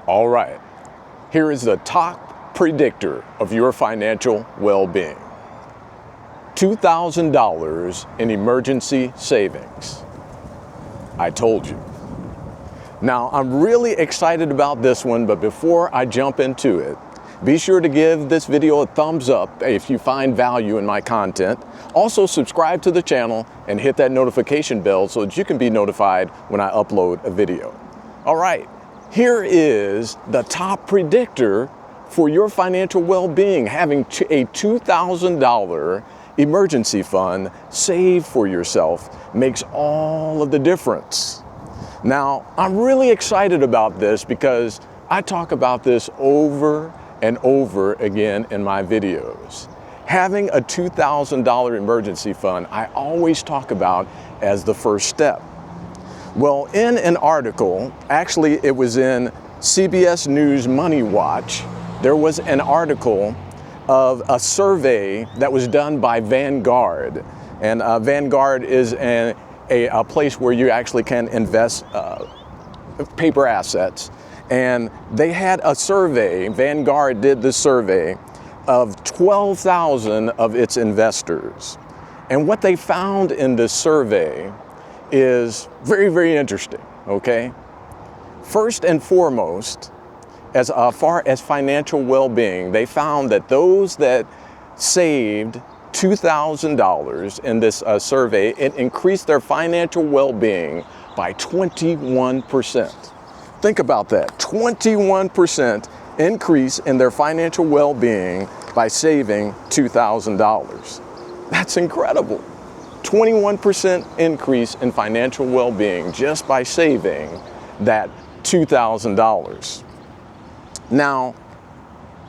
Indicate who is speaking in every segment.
Speaker 1: All right, here is the top predictor of your financial well-being. $2,000 in emergency savings. I told you. Now, I'm really excited about this one, but before I jump into it, be sure to give this video a thumbs up if you find value in my content. Also, subscribe to the channel and hit that notification bell so that you can be notified when I upload a video. All right, here is the top predictor for your financial well-being. Having a $2,000 emergency fund saved for yourself makes all of the difference. Now, I'm really excited about this because I talk about this over and over again in my videos. Having a $2,000 emergency fund, I always talk about as the first step. Well, in an article, actually it was in CBS News Money Watch, there was an article of a survey that was done by Vanguard. And Vanguard is a place where you actually can invest paper assets. And they had a survey, Vanguard did this survey of 12,000 of its investors. And what they found in this survey is very, very interesting, okay? First and foremost, as far as financial well-being, they found that those that saved $2,000 in this survey, it increased their financial well-being by 21%. Think about that, 21% increase in their financial well-being by saving $2,000. That's incredible. 21% increase in financial well-being just by saving that $2,000. Now,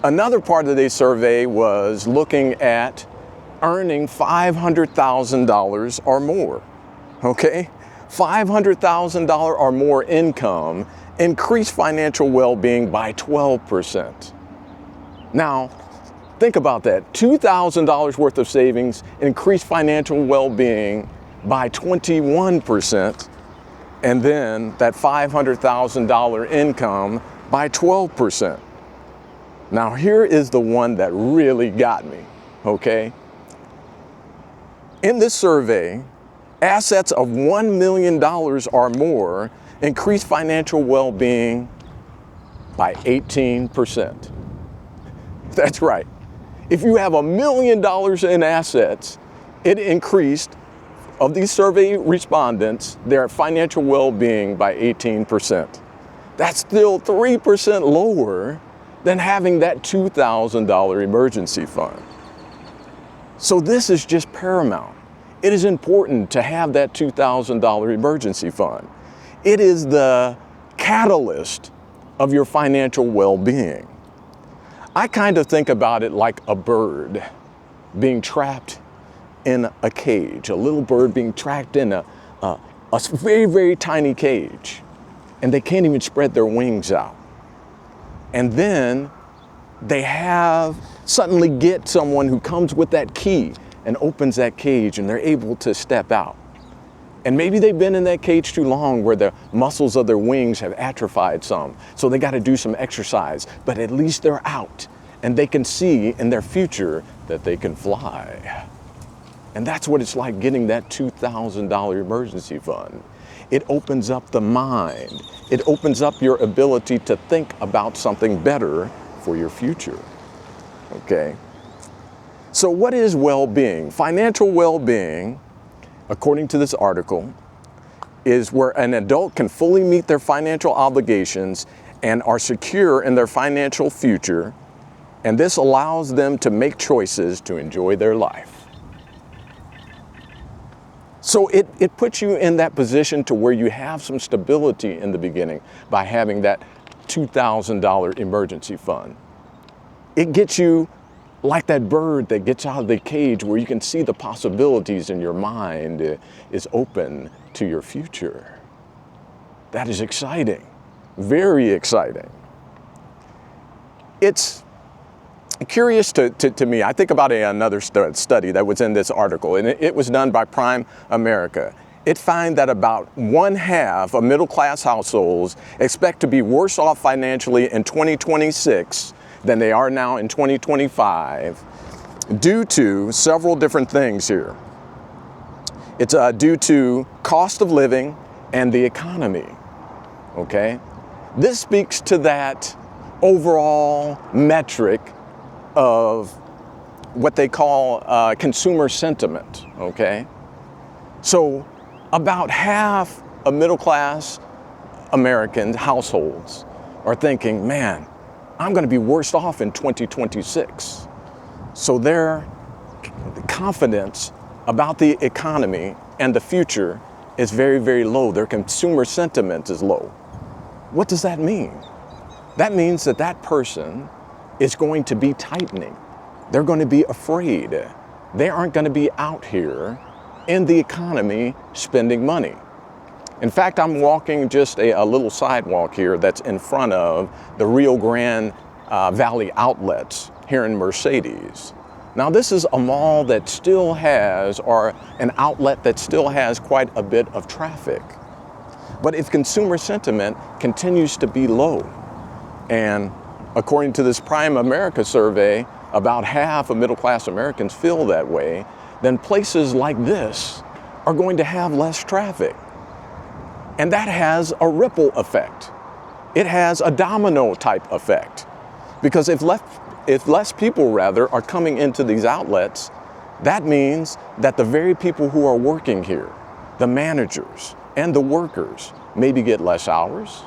Speaker 1: another part of the survey was looking at earning $500,000 or more, okay? $500,000 or more income increased financial well-being by 12%. Now, think about that. $2,000 worth of savings increased financial well-being by 21%, and then that $500,000 income by 12%. Now, here is the one that really got me, okay? In this survey, assets of $1 million or more increased financial well-being by 18%. That's right. If you have $1 million in assets, it increased, of these survey respondents, their financial well-being by 18%. That's still 3% lower than having that $2,000 emergency fund. So this is just paramount. It is important to have that $2,000 emergency fund. It is the catalyst of your financial well-being. I kind of think about it like a bird being trapped in a cage, a little bird being trapped in a very, very tiny cage, and they can't even spread their wings out. And then they suddenly get someone who comes with that key and opens that cage, and they're able to step out. And maybe they've been in that cage too long where the muscles of their wings have atrophied some. So they got to do some exercise, but at least they're out and they can see in their future that they can fly. And that's what it's like getting that $2,000 emergency fund. It opens up the mind. It opens up your ability to think about something better for your future, okay? So what is well-being? Financial well-being, according to this article, is where an adult can fully meet their financial obligations and are secure in their financial future, and this allows them to make choices to enjoy their life. So it puts you in that position to where you have some stability in the beginning by having that $2,000 emergency fund. It gets you like that bird that gets out of the cage where you can see the possibilities and your mind is open to your future. That is exciting, very exciting. It's curious to me. I think about another study that was in this article, and it was done by Prime America. it finds that about 1/2 of middle-class households expect to be worse off financially in 2026 than they are now in 2025 due to several different things here. It's due to cost of living and the economy, okay? This speaks to that overall metric of what they call consumer sentiment, okay? So about half of middle-class American households are thinking, man, I'm gonna be worse off in 2026. So their confidence about the economy and the future is very, very low. Their consumer sentiment is low. What does that mean? That means that that person is going to be tightening. They're going to be afraid. They aren't going to be out here in the economy spending money. In fact, I'm walking just a little sidewalk here that's in front of the Rio Grande Valley outlets here in Mercedes. Now this is a mall that still has, or an outlet that still has quite a bit of traffic. But if consumer sentiment continues to be low, and according to this Prime America survey, about half of middle-class Americans feel that way, then places like this are going to have less traffic. And that has a ripple effect. It has a domino type effect. Because if less people are coming into these outlets, that means that the very people who are working here, the managers and the workers, maybe get less hours,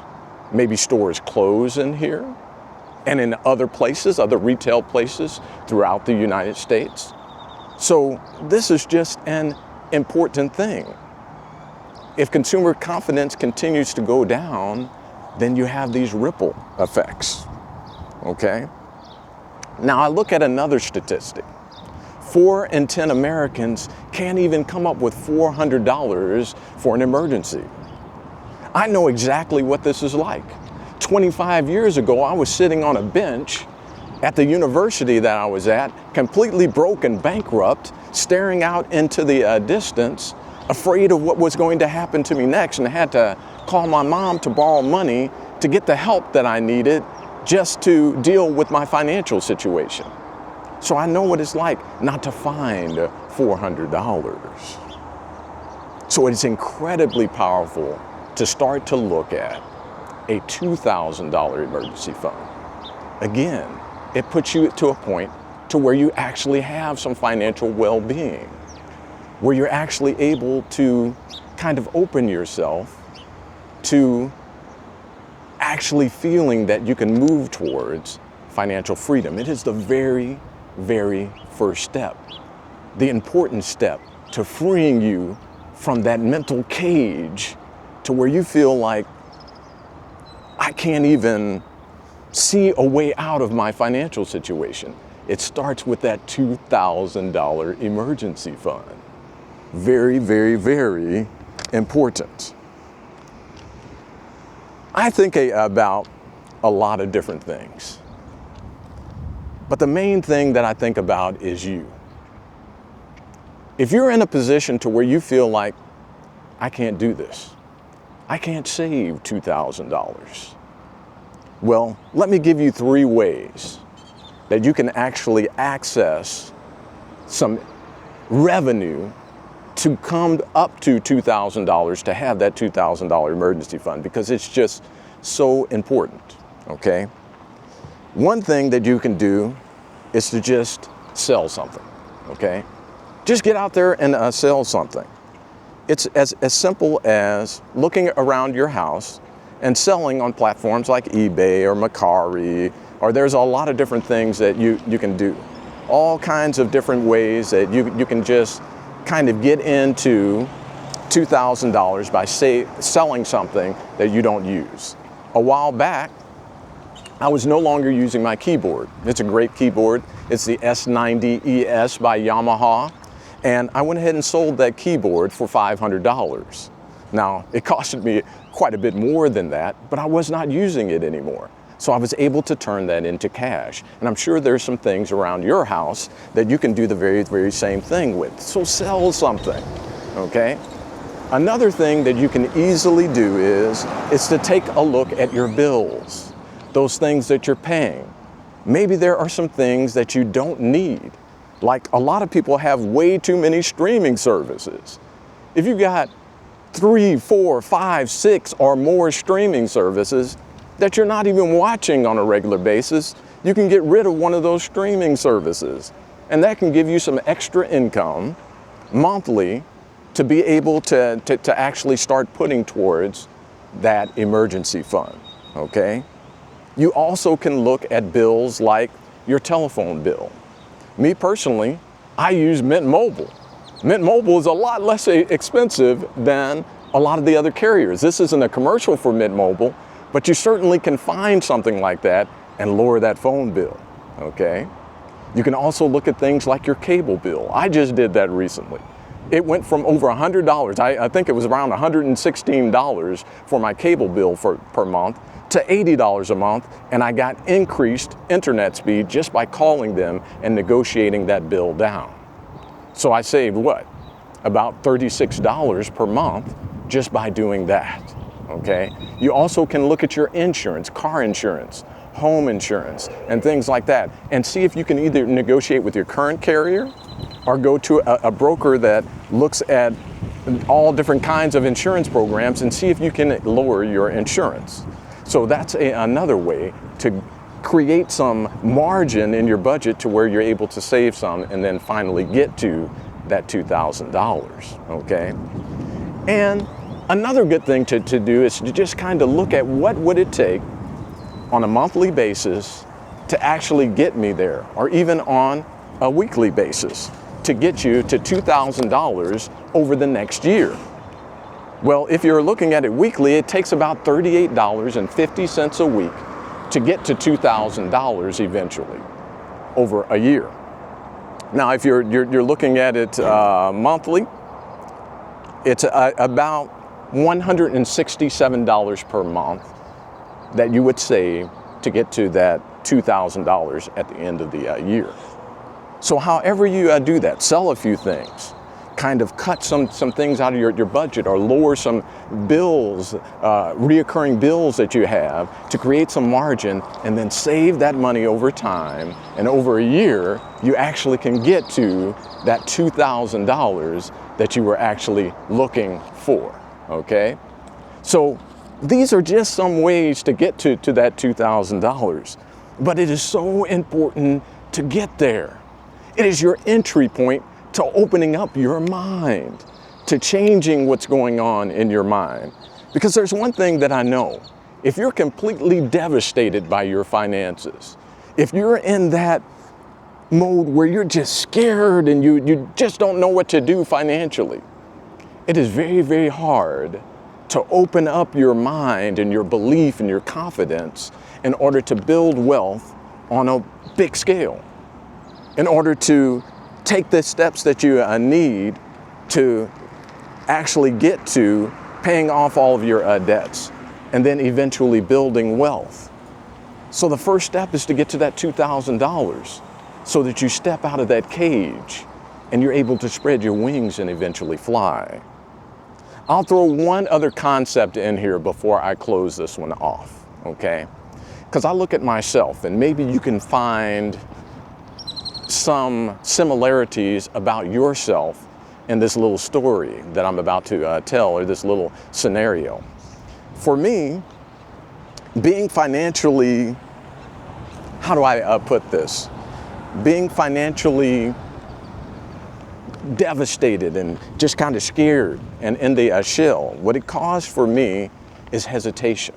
Speaker 1: maybe stores close in here, and in other places, other retail places throughout the United States. So this is just an important thing. If consumer confidence continues to go down, then you have these ripple effects, okay? Now I look at another statistic. 4 in 10 Americans can't even come up with $400 for an emergency. I know exactly what this is like. 25 years ago, I was sitting on a bench at the university that I was at, completely broke and bankrupt, staring out into the distance, afraid of what was going to happen to me next, and I had to call my mom to borrow money to get the help that I needed just to deal with my financial situation. So I know what it's like not to find $400. So it's incredibly powerful to start to look at a $2,000 emergency fund. Again, it puts you to a point to where you actually have some financial well-being, where you're actually able to kind of open yourself to actually feeling that you can move towards financial freedom. It is the very, very first step, the important step to freeing you from that mental cage to where you feel like, I can't even see a way out of my financial situation. It starts with that $2,000 emergency fund. Very, very, very important. I think about a lot of different things. But the main thing that I think about is you. If you're in a position to where you feel like, I can't do this, I can't save $2,000. Well, let me give you 3 ways that you can actually access some revenue to come up to $2,000 to have that $2,000 emergency fund, because it's just so important, okay? One thing that you can do is to just sell something, okay? Just get out there and sell something. It's as simple as looking around your house and selling on platforms like eBay or Mercari, or there's a lot of different things that you can do. All kinds of different ways that you can just kind of get into $2,000 by selling something that you don't use. A while back, I was no longer using my keyboard. It's a great keyboard. It's the S90ES by Yamaha. And I went ahead and sold that keyboard for $500. Now, it costed me quite a bit more than that, but I was not using it anymore. So I was able to turn that into cash. And I'm sure there's some things around your house that you can do the very, very same thing with. So sell something, okay? Another thing that you can easily do is to take a look at your bills, those things that you're paying. Maybe there are some things that you don't need. Like a lot of people have way too many streaming services. If you've got 3, 4, 5, 6 or more streaming services that you're not even watching on a regular basis, you can get rid of one of those streaming services. And that can give you some extra income monthly to be able to actually start putting towards that emergency fund, okay? You also can look at bills like your telephone bill. Me personally, I use Mint Mobile. Mint Mobile is a lot less expensive than a lot of the other carriers. This isn't a commercial for Mint Mobile, but you certainly can find something like that and lower that phone bill, okay? You can also look at things like your cable bill. I just did that recently. It went from over $100, I think it was around $116 for my cable bill per month, to $80 a month, and I got increased internet speed just by calling them and negotiating that bill down. So I saved what? About $36 per month just by doing that, okay? You also can look at your insurance, car insurance, home insurance, and things like that, and see if you can either negotiate with your current carrier or go to a broker that looks at all different kinds of insurance programs and see if you can lower your insurance. So that's another way to create some margin in your budget to where you're able to save some and then finally get to that $2,000, okay? And another good thing to do is to just kind of look at what would it take on a monthly basis to actually get me there, or even on a weekly basis to get you to $2,000 over the next year. Well, if you're looking at it weekly, it takes about $38.50 a week to get to $2,000 eventually over a year. Now, if you're looking at it monthly, it's about $167 per month that you would save to get to that $2,000 at the end of the year. So however you do that, sell a few things, kind of cut some things out of your budget or lower some bills, reoccurring bills that you have to create some margin, and then save that money over time. And over a year, you actually can get to that $2,000 that you were actually looking for, okay? So these are just some ways to get to that $2,000, but it is so important to get there. It is your entry point to opening up your mind, to changing what's going on in your mind. Because there's one thing that I know, if you're completely devastated by your finances, if you're in that mode where you're just scared and you just don't know what to do financially, it is very, very hard to open up your mind and your belief and your confidence in order to build wealth on a big scale, in order to take the steps that you need to actually get to paying off all of your debts and then eventually building wealth. So the first step is to get to that $2,000 so that you step out of that cage and you're able to spread your wings and eventually fly. I'll throw one other concept in here before I close this one off, okay? Because I look at myself, and maybe you can find some similarities about yourself in this little story that I'm about to tell, or this little scenario. For me, being financially, how do I put this? Being financially devastated and just kind of scared and in the shell, what it caused for me is hesitation.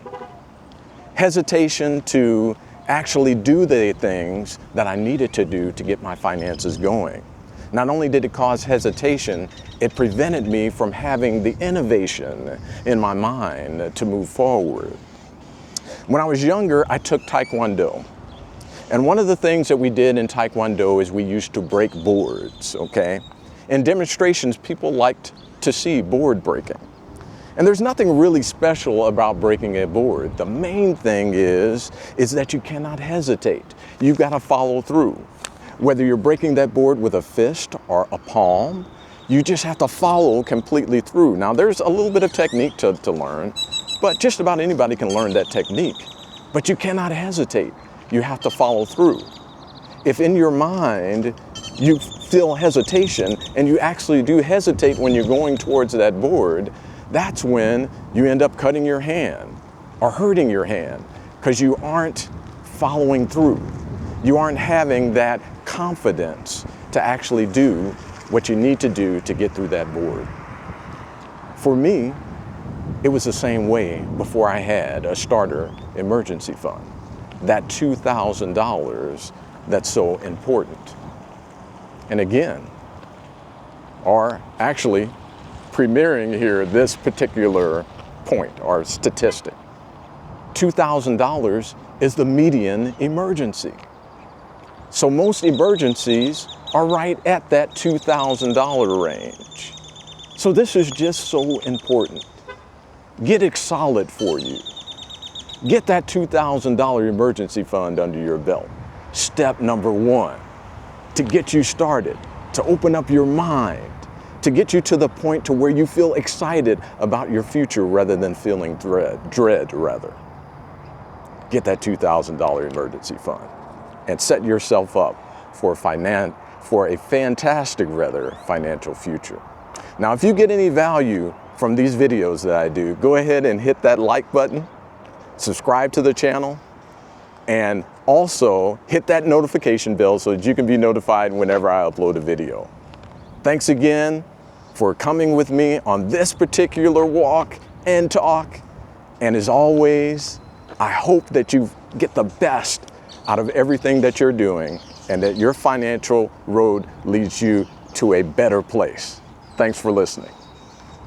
Speaker 1: Hesitation to actually do the things that I needed to do to get my finances going. Not only did it cause hesitation, it prevented me from having the innovation in my mind to move forward. When I was younger, I took Taekwondo. And one of the things that we did in Taekwondo is we used to break boards, okay? In demonstrations, people liked to see board breaking. And there's nothing really special about breaking a board. The main thing is that you cannot hesitate. You've got to follow through. Whether you're breaking that board with a fist or a palm, You just have to follow completely through. Now, there's a little bit of technique to learn, but just about anybody can learn that technique. But you cannot hesitate. You have to follow through. If in your mind you feel hesitation, and you actually do hesitate when you're going towards that board, that's when you end up cutting your hand or hurting your hand, because you aren't following through. You aren't having that confidence to actually do what you need to do to get through that board. For me, it was the same way before I had a starter emergency fund. That $2,000 that's so important. And again, or actually premiering here this particular point or statistic, $2,000 is the median emergency. So most emergencies are right at that $2,000 range. So this is just so important. Get it solid for you. Get that $2,000 emergency fund under your belt. Step number one, to get you started, to open up your mind, to get you to the point to where you feel excited about your future rather than feeling dread rather. Get that $2,000 emergency fund and set yourself up for a fantastic financial future. Now, if you get any value from these videos that I do, go ahead and hit that like button, subscribe to the channel, and also hit that notification bell so that you can be notified whenever I upload a video. Thanks again for coming with me on this particular walk and talk. And as always, I hope that you get the best out of everything that you're doing and that your financial road leads you to a better place. Thanks for listening.